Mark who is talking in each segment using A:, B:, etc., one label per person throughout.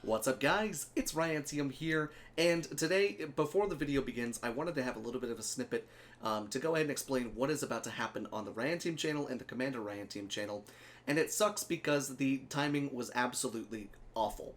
A: What's up, guys? It's Ryant1UM here, and today, before the video begins, I wanted to have a little bit of a snippet to go ahead and explain what is about to happen on the Ryant1UM channel and the Commander Ryant1UM channel, and it sucks because the timing was absolutely awful.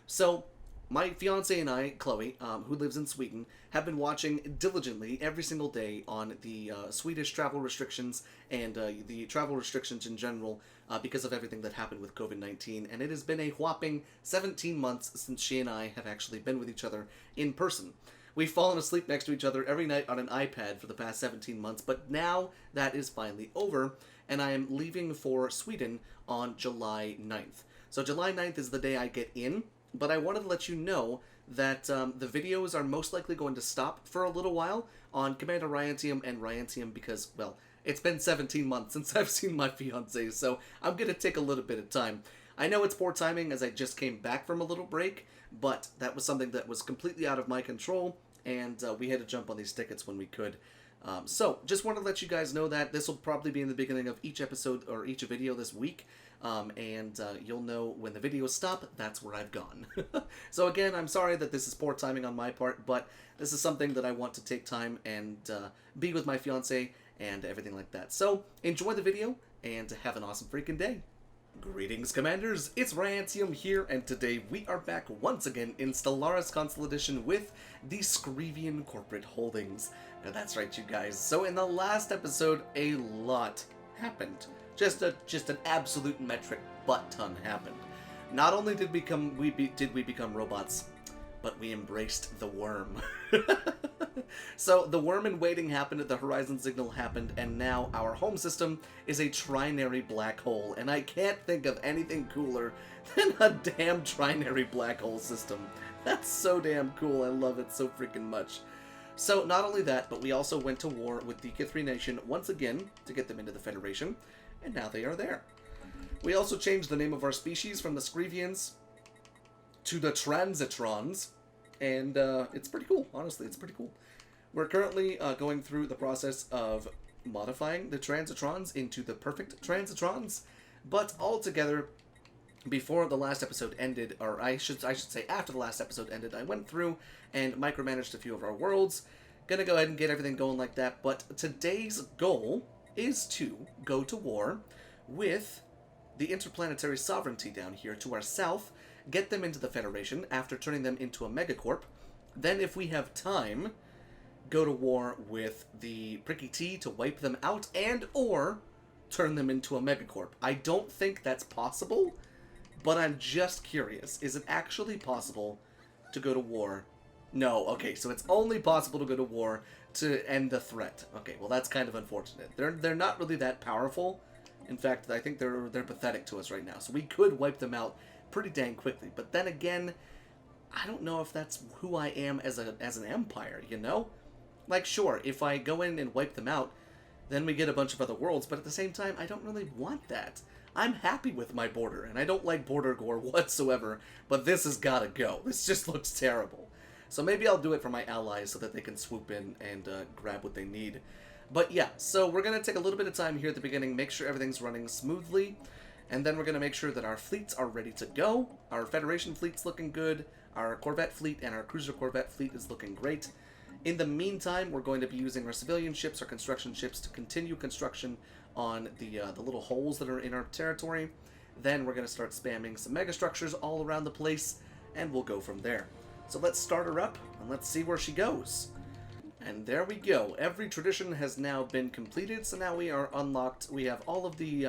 A: So, my fiance and I, Chloe, who lives in Sweden, have been watching diligently every single day on the Swedish travel restrictions and the travel restrictions in general because of everything that happened with COVID-19. And it has been a whopping 17 months since she and I have actually been with each other in person. We've fallen asleep next to each other every night on an iPad for the past 17 months, but now that is finally over, and I am leaving for Sweden on July 9th. So July 9th is the day I get in. But I wanted to let you know that the videos are most likely going to stop for a little while on Commander Ryant1UM and Ryant1UM because, well, it's been 17 months since I've seen my fiancé, so I'm going to take a little bit of time. I know it's poor timing as I just came back from a little break, but that was something that was completely out of my control, and we had to jump on these tickets when we could. So, just wanted to let you guys know that this will probably be in the beginning of each episode or each video this week. You'll know when the videos stop, that's where I've gone. So again, I'm sorry that this is poor timing on my part, but this is something that I want to take time and be with my fiance and everything like that. So enjoy the video and have an awesome freaking day. Greetings, Commanders! It's Ryant1UM here, and today we are back once again in Stellaris Console Edition with the Screvian Corporate Holdings. Now that's right, you guys. So in the last episode, a lot happened. Just an absolute metric butt ton happened. Not only did we become robots, but we embraced the worm. So the worm in waiting happened, the horizon signal happened, and now our home system is a trinary black hole. And I can't think of anything cooler than a damn trinary black hole system. That's so damn cool. I love it so freaking much. So not only that, but we also went to war with the Kithri Nation once again to get them into the Federation. And now they are there. We also changed the name of our species from the Screvians to the Transitrons, and it's pretty cool. Honestly, it's pretty cool. We're currently going through the process of modifying the Transitrons into the perfect Transitrons, but altogether, before the last episode ended, or I should say after the last episode ended, I went through and micromanaged a few of our worlds. Gonna go ahead and get everything going like that, but today's goal is to go to war with the interplanetary sovereignty down here to our south, get them into the Federation after turning them into a megacorp, then if we have time, go to war with the Pricky T to wipe them out and or turn them into a megacorp. I don't think that's possible, but I'm just curious. Is it actually possible to go to war? No, okay, so it's only possible to go to war to end the threat. Okay, well that's kind of unfortunate. They're not really that powerful. In fact, I think they're pathetic to us right now. So we could wipe them out pretty dang quickly. But then again, I don't know if that's who I am as an empire, you know? Like, sure, if I go in and wipe them out, then we get a bunch of other worlds, but at the same time, I don't really want that. I'm happy with my border, and I don't like border gore whatsoever, but this has gotta go. This just looks terrible. So maybe I'll do it for my allies so that they can swoop in and grab what they need. But yeah, so we're going to take a little bit of time here at the beginning, make sure everything's running smoothly, and then we're going to make sure that our fleets are ready to go. Our Federation fleet's looking good, our Corvette fleet and our Cruiser Corvette fleet is looking great. In the meantime, we're going to be using our civilian ships, our construction ships, to continue construction on the little holes that are in our territory. Then we're going to start spamming some megastructures all around the place, and we'll go from there. So let's start her up, and let's see where she goes. And there we go. Every tradition has now been completed, so now we are unlocked. We have all of the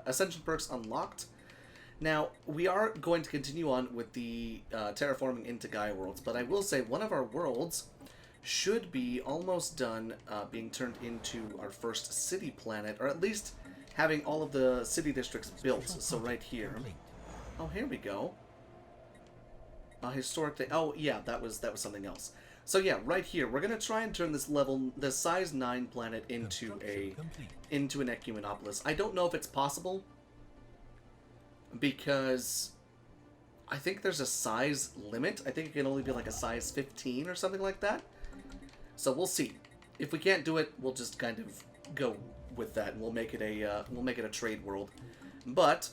A: Ascension perks unlocked. Now, we are going to continue on with the terraforming into Gaia worlds, but I will say one of our worlds should be almost done being turned into our first city planet, or at least having all of the city districts built. So right here. Oh, here we go. Historic thing. Oh, yeah, that was something else. So yeah, right here, we're gonna try and turn this size 9 planet into an Ecumenopolis. I don't know if it's possible because I think there's a size limit. I think it can only be like a size 15 or something like that. So we'll see. If we can't do it, we'll just kind of go with that, and we'll make it a trade world. But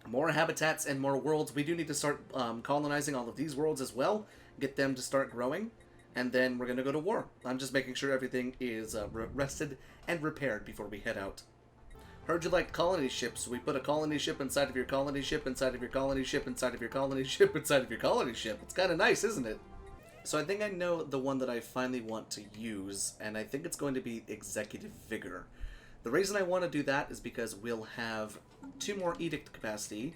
A: More habitats and more worlds. We do need to start colonizing all of these worlds as well. Get them to start growing. And then we're going to go to war. I'm just making sure everything is rested and repaired before we head out. Heard you like colony ships, so we put a colony ship inside of your colony ship, inside of your colony ship, inside of your colony ship, inside of your colony ship. It's kind of nice, isn't it? So I think I know the one that I finally want to use, and I think it's going to be Executive Vigor. The reason I want to do that is because we'll have 2 more edict capacity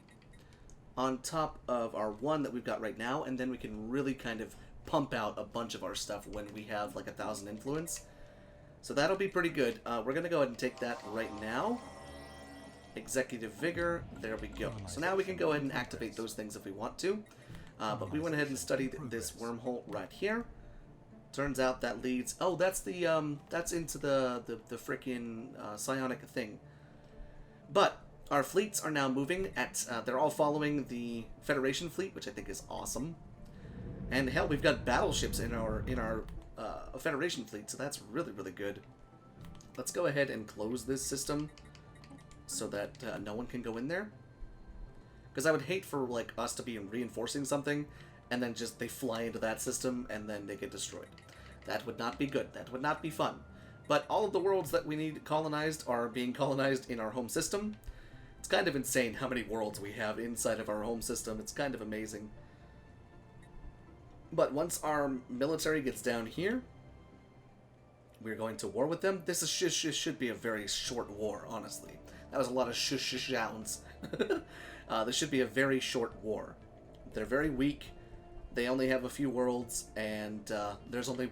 A: on top of our 1 that we've got right now, and then we can really kind of pump out a bunch of our stuff when we have like 1,000 influence. So that'll be pretty good. We're going to go ahead and take that right now. Executive Vigor, there we go. So now we can go ahead and activate those things if we want to. But we went ahead and studied this wormhole right here. Turns out that leads... Oh, that's the that's into the frickin' psionic thing. But our fleets are now moving at... they're all following the Federation fleet, which I think is awesome. And hell, we've got battleships in our Federation fleet, so that's really, really good. Let's go ahead and close this system so that no one can go in there. Because I would hate for like us to be reinforcing something and then just they fly into that system and then they get destroyed. That would not be good. That would not be fun. But all of the worlds that we need colonized are being colonized in our home system. It's kind of insane how many worlds we have inside of our home system. It's kind of amazing. But once our military gets down here, we're going to war with them. This should be a very short war, honestly. That was a lot of sounds. This should be a very short war. They're very weak. They only have a few worlds, and there's only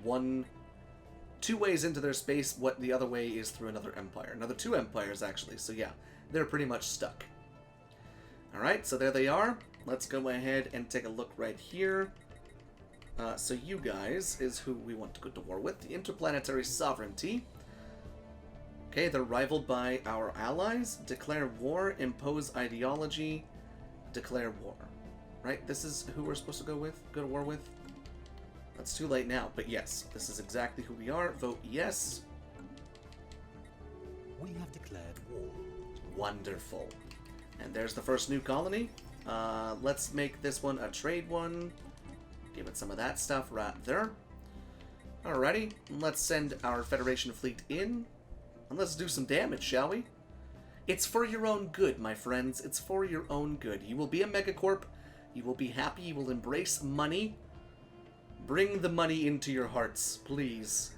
A: 2 ways into their space. What the other way is through another empire. Another 2 empires, actually. So yeah, they're pretty much stuck. Alright, so there they are. Let's go ahead and take a look right here. So you guys is who we want to go to war with. The Interplanetary Sovereignty. Okay, they're rivaled by our allies. Declare war, impose ideology, declare war. Right? This is who we're supposed to go to war with. That's too late now, but yes, this is exactly who we are. Vote yes.
B: We have declared war.
A: Wonderful. And there's the first new colony. Let's make this one a trade one. Give it some of that stuff right there. Alrighty, let's send our Federation fleet in. And let's do some damage, shall we? It's for your own good, my friends. It's for your own good. You will be a megacorp. You will be happy. You will embrace money. Bring the money into your hearts, please.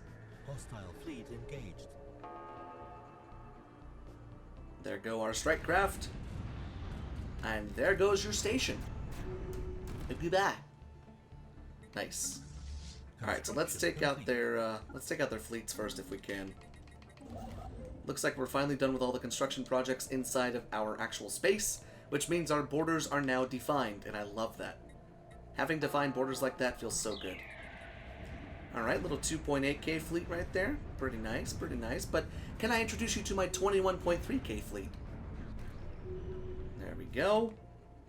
B: Hostile fleet engaged.
A: There go our strike craft. And there goes your station. Goodbye. Nice. Alright, so let's take out their fleets first if we can. Looks like we're finally done with all the construction projects inside of our actual space, which means our borders are now defined, and I love that. Having defined borders like that feels so good. Alright, little 2.8k fleet right there. Pretty nice, pretty nice. But can I introduce you to my 21.3k fleet? There we go.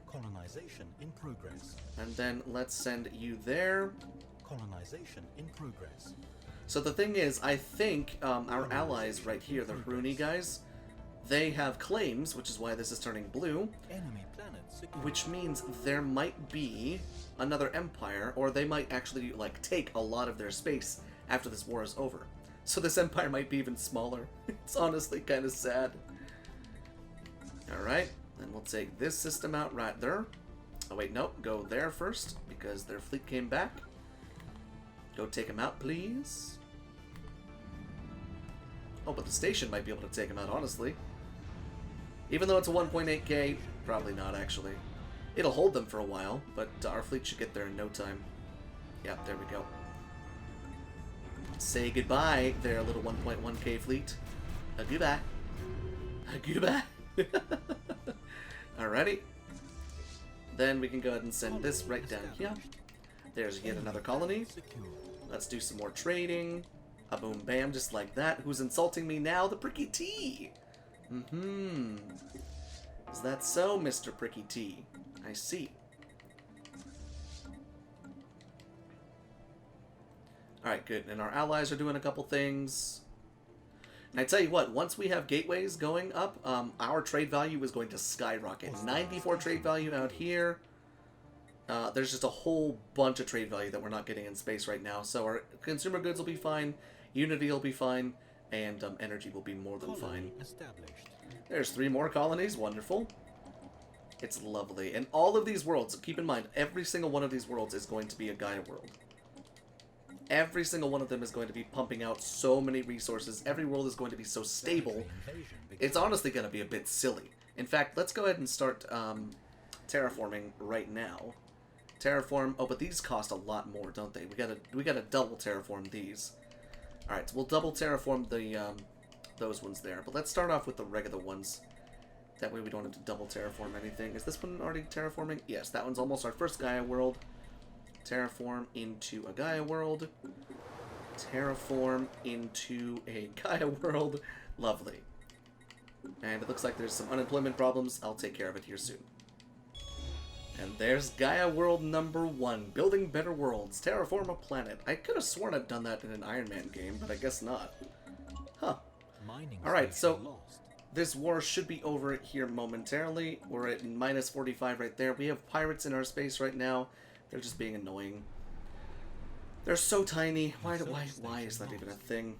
B: Colonization in progress.
A: And then let's send you there.
B: Colonization in progress.
A: So the thing is, I think our allies right here, the Haruni guys, they have claims, which is why this is turning blue.
B: Enemy planet secure.
A: Which means there might be another empire, or they might actually like take a lot of their space after this war is over. So this empire might be even smaller. It's honestly kind of sad. Alright, then we'll take this system out right there. Oh wait, nope, go there first, because their fleet came back. Go take them out, please. Oh, but the station might be able to take them out, honestly. Even though it's a 1.8k, probably not, actually. It'll hold them for a while, but our fleet should get there in no time. Yep, there we go. Say goodbye there, little 1.1k fleet. Goodbye. Goodbye. Alrighty. Then we can go ahead and send this right down here. There's yet another colony. Let's do some more trading. A boom bam, just like that. Who's insulting me now? The Pricky T! Is that so, Mr. Pricky T? I see. Alright, good. And our allies are doing a couple things. And I tell you what, once we have gateways going up, our trade value is going to skyrocket. 94 trade value out here. There's just a whole bunch of trade value that we're not getting in space right now. So our consumer goods will be fine, Unity will be fine, and energy will be more than fine. There's 3 more colonies. Wonderful. It's lovely. And all of these worlds, keep in mind, every single one of these worlds is going to be a Gaia world. Every single one of them is going to be pumping out so many resources. Every world is going to be so stable. It's honestly going to be a bit silly. In fact, let's go ahead and start terraforming right now. Terraform. Oh, but these cost a lot more, don't they? We gotta double terraform these. All right, so we'll double terraform the those ones there. But let's start off with the regular ones. That way we don't have to double terraform anything. Is this one already terraforming? Yes, that one's almost our first Gaia world. Terraform into a Gaia world. Terraform into a Gaia world. Lovely. And it looks like there's some unemployment problems. I'll take care of it here soon. And there's Gaia world number 1. Building better worlds. Terraform a planet. I could have sworn I'd done that in an Iron Man game, but I guess not. Huh. Alright, so this war should be over here momentarily. We're at minus 45 right there. We have pirates in our space right now. They're just being annoying. They're so tiny. Why is that even a thing?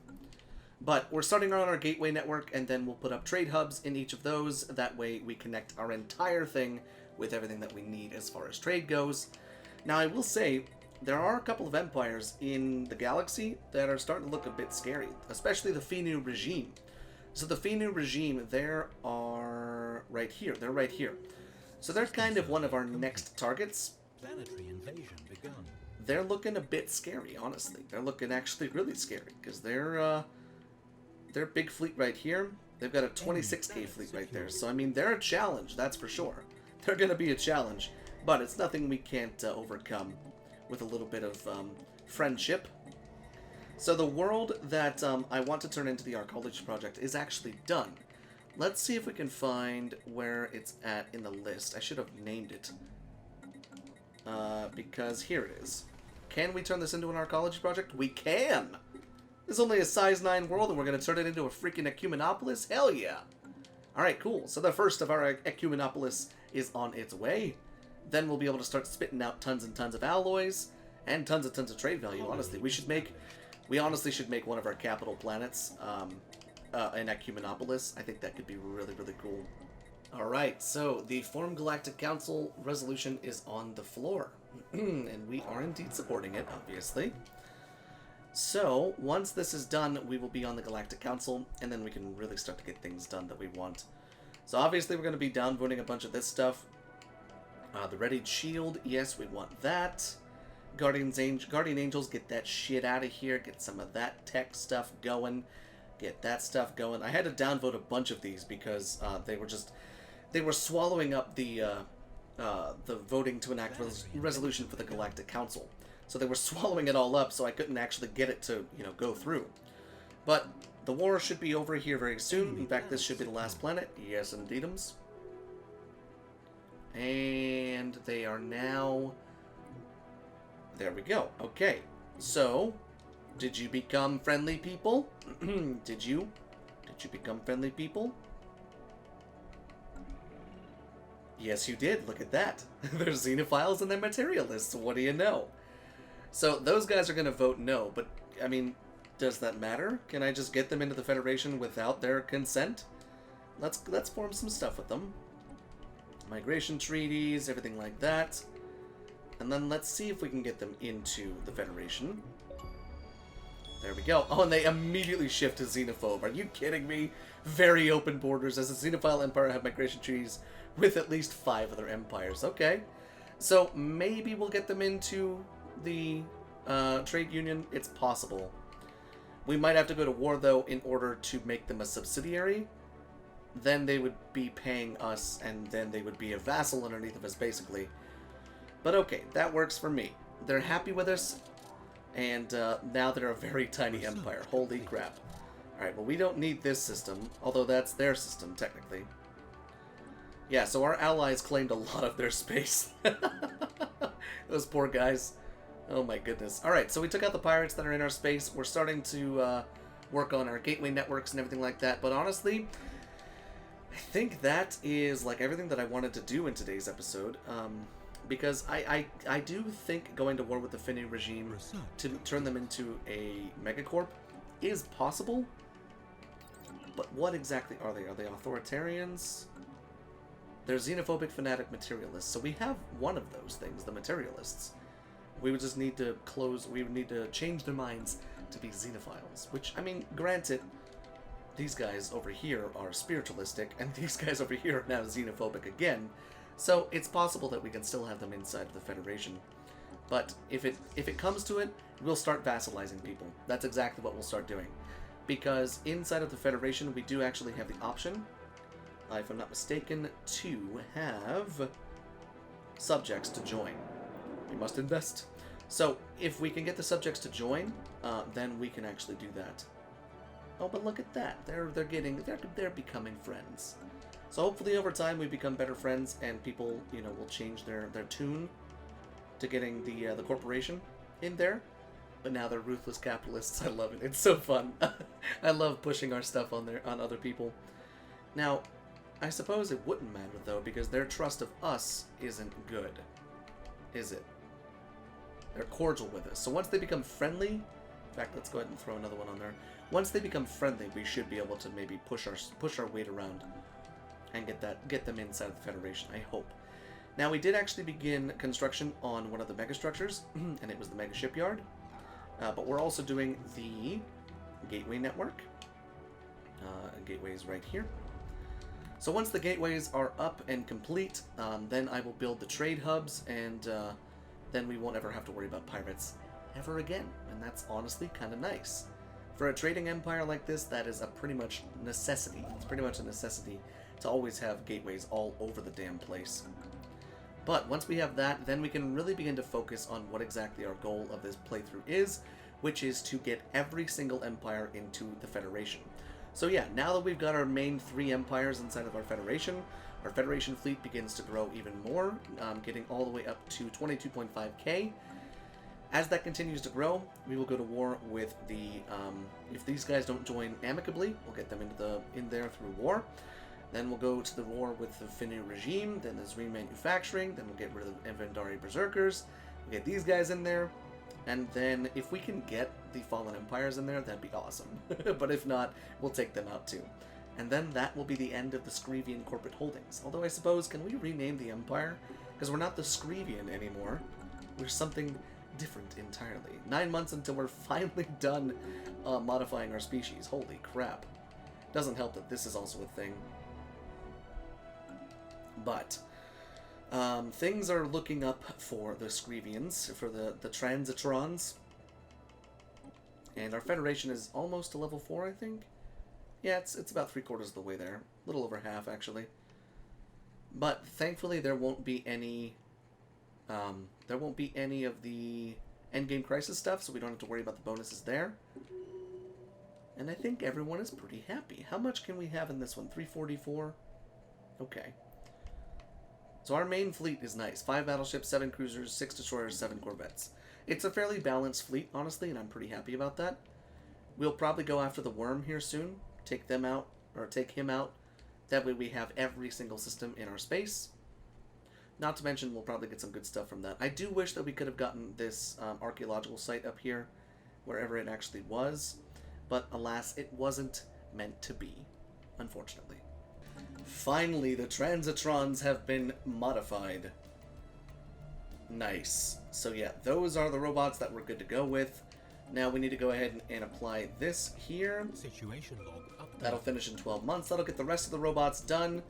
A: But we're starting on our gateway network, and then we'll put up trade hubs in each of those. That way we connect our entire thing with everything that we need as far as trade goes. Now, I will say, there are a couple of empires in the galaxy that are starting to look a bit scary, especially the Finu regime. So the Finu regime, there are right here. They're right here. So they're kind of one of our next targets.
B: Planetary invasion begun.
A: They're looking a bit scary, honestly. They're looking actually really scary, because they're big fleet right here. They've got a 26k fleet right there. So, I mean, they're a challenge, that's for sure. They're going to be a challenge, but it's nothing we can't overcome with a little bit of friendship. So the world that I want to turn into the Arcology project is actually done. Let's see if we can find where it's at in the list. I should have named it. Because here it is. Can we turn this into an Arcology project? We can! This is only a size 9 world, and we're going to turn it into a freaking Ecumenopolis? Hell yeah! Alright, cool. So the first of our Ecumenopolis is on its way. Then we'll be able to start spitting out tons and tons of alloys, and tons of trade value, honestly. We honestly should make one of our capital planets an Ecumenopolis. I think that could be really, really cool. Alright, so the Form Galactic Council resolution is on the floor. And we are indeed supporting it, obviously. So, once this is done, we will be on the Galactic Council, and then we can really start to get things done that we want. So obviously we're going to be downvoting a bunch of this stuff. The Readied Shield, yes, we want that. Guardian Angels, get that shit out of here. Get some of that tech stuff going. Get that stuff going. I had to downvote a bunch of these because they were swallowing up the voting to enact resolution for the Galactic Council. So they were swallowing it all up, so I couldn't actually get it to, go through. But the war should be over here very soon. In fact, this should be the last planet. Yes, indeedums. And they are now... There we go. Okay. So, did you become friendly people? Did you become friendly people? Yes, you did. Look at that. There's xenophiles and they're materialists. What do you know? So, those guys are going to vote no, but, I mean, does that matter? Can I just get them into the Federation without their consent? Let's form some stuff with them. Migration treaties, everything like that. And then let's see if we can get them into the Federation. There we go. Oh, and they immediately shift to xenophobe. Are you kidding me? Very open borders. As a xenophile empire, have migration treaties with at least 5 other empires. Okay. So maybe we'll get them into the trade union. It's possible. We might have to go to war, though, in order to make them a subsidiary. Then they would be paying us, and then they would be a vassal underneath of us, basically. But okay, that works for me. They're happy with us, and now they're a very tiny empire. Holy crap. Alright, well, we don't need this system, although that's their system, technically. Yeah, so our allies claimed a lot of their space. Those poor guys. Oh my goodness. Alright, so we took out the pirates that are in our space. We're starting to work on our gateway networks and everything like that. But honestly, I think that is like everything that I wanted to do in today's episode. Because I do think going to war with the Finny regime to turn them into a megacorp is possible. But what exactly are they? Are they authoritarians? They're xenophobic, fanatic, materialists. So we have one of those things, the materialists. We would just need to we would need to change their minds to be xenophiles. Which, I mean, granted, these guys over here are spiritualistic, and these guys over here are now xenophobic again. So it's possible that we can still have them inside of the Federation. But if it comes to it, we'll start vassalizing people. That's exactly what we'll start doing. Because inside of the Federation, we do actually have the option, if I'm not mistaken, to have subjects to join. We must invest. So if we can get the subjects to join, then we can actually do that. Oh, but look at that. They're becoming friends. So hopefully over time we become better friends, and people, you know, will change their tune to getting the corporation in there. But now they're ruthless capitalists. I love it. It's so fun. I love pushing our stuff on other people. Now, I suppose it wouldn't matter though, because their trust of us isn't good, is it? They're cordial with us. So once they become friendly, in fact, let's go ahead and throw another one on there. Once they become friendly, we should be able to maybe push our weight around and get them inside of the Federation, I hope. Now, we did actually begin construction on one of the mega structures, and it was the mega shipyard. But we're also doing the gateway network. Gateway's right here. So once the gateways are up and complete, then I will build the trade hubs, and then we won't ever have to worry about pirates ever again. And that's honestly kind of nice. For a trading empire like this, that is a pretty much necessity. It's pretty much a necessity to always have gateways all over the damn place. But once we have that, then we can really begin to focus on what exactly our goal of this playthrough is, which is to get every single empire into the Federation. So yeah, now that we've got our main 3 empires inside of our Federation fleet begins to grow even more, getting all the way up to 22.5k. As that continues to grow, we will go to war with the, if these guys don't join amicably, we'll get them in there through war. Then we'll go to the war with the Finny regime, then there's remanufacturing, then we'll get rid of the Invendari Berserkers, we'll get these guys in there, and then if we can get the Fallen Empires in there, that'd be awesome. But if not, we'll take them out too. And then that will be the end of the Screvian corporate holdings. Although I suppose, can we rename the empire? Because we're not the Screvian anymore. We're something different entirely. 9 months until we're finally done modifying our species. Holy crap. Doesn't help that this is also a thing. But things are looking up for the Screvians, for the Transitrons. And our Federation is almost to level 4, I think. Yeah, it's about 3/4 of the way there. A little over half, actually. But thankfully, there won't be any of the endgame crisis stuff, so we don't have to worry about the bonuses there. And I think everyone is pretty happy. How much can we have in this one? 344? Okay. So our main fleet is nice. 5 battleships, 7 cruisers, 6 destroyers, 7 corvettes. It's a fairly balanced fleet, honestly, and I'm pretty happy about that. We'll probably go after the worm here soon. Take them out, or take him out. That way we have every single system in our space. Not to mention, we'll probably get some good stuff from that. I do wish that we could have gotten this archaeological site up here, wherever it actually was. But alas, it wasn't meant to be, unfortunately. Finally, the Transitrons have been modified. Nice. So yeah, those are the robots that we're good to go with. Now we need to go ahead and apply this here.
B: Situation log update.
A: That'll finish in 12 months. That'll get the rest of the robots done.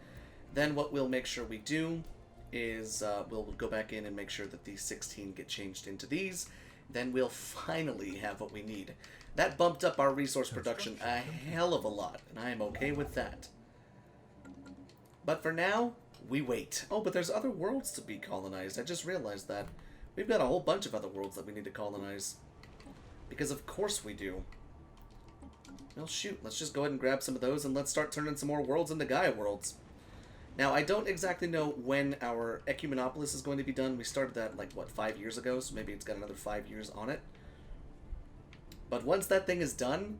A: Then what we'll make sure we do is we'll go back in and make sure that these 16 get changed into these. Then we'll finally have what we need. That bumped up our resource production a hell of a lot, and I am okay with that. But for now, we wait. Oh, but there's other worlds to be colonized. I just realized that. We've got a whole bunch of other worlds that we need to colonize. Because of course we do. Well, shoot. Let's just go ahead and grab some of those, and let's start turning some more worlds into Gaia worlds. Now, I don't exactly know when our Ecumenopolis is going to be done. We started that, like, what, 5 years ago? So maybe it's got another 5 years on it. But once that thing is done,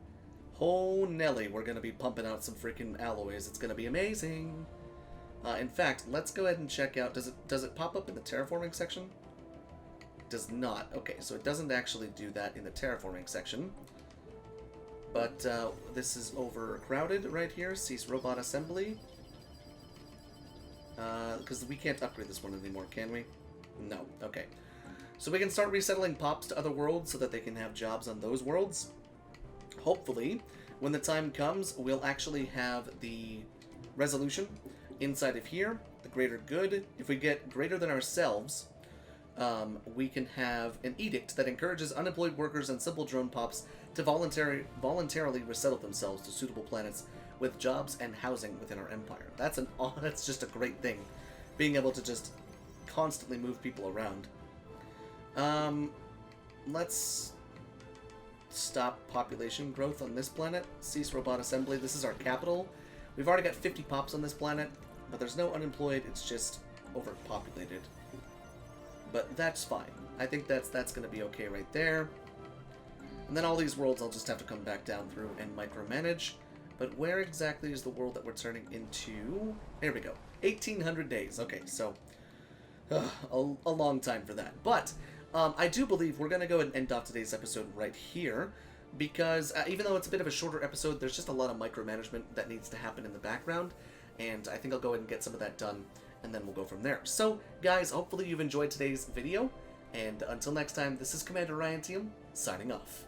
A: Oh, Nelly, we're going to be pumping out some freaking alloys. It's going to be amazing. In fact, let's go ahead and check out... Does it pop up in the terraforming section? It does not. Okay, so it doesn't actually do that in the terraforming section. But this is overcrowded right here. Cease robot assembly. Because we can't upgrade this one anymore, can we? No. Okay. So we can start resettling pops to other worlds so that they can have jobs on those worlds. Hopefully, when the time comes, we'll actually have the resolution inside of here, the greater good. If we get greater than ourselves, we can have an edict that encourages unemployed workers and simple drone pops to voluntarily resettle themselves to suitable planets with jobs and housing within our empire. That's just a great thing, being able to just constantly move people around. Let's stop population growth on this planet. Cease robot assembly. This is our capital. We've already got 50 pops on this planet, but there's no unemployed. It's just overpopulated. But that's fine. I think that's going to be okay right there. And then all these worlds I'll just have to come back down through and micromanage. But where exactly is the world that we're turning into? Here we go. 1800 days. Okay, so a long time for that. But I do believe we're going to go and end off today's episode right here, because even though it's a bit of a shorter episode, there's just a lot of micromanagement that needs to happen in the background, and I think I'll go ahead and get some of that done, and then we'll go from there. So, guys, hopefully you've enjoyed today's video, and until next time, this is Commander RYANT1UM, signing off.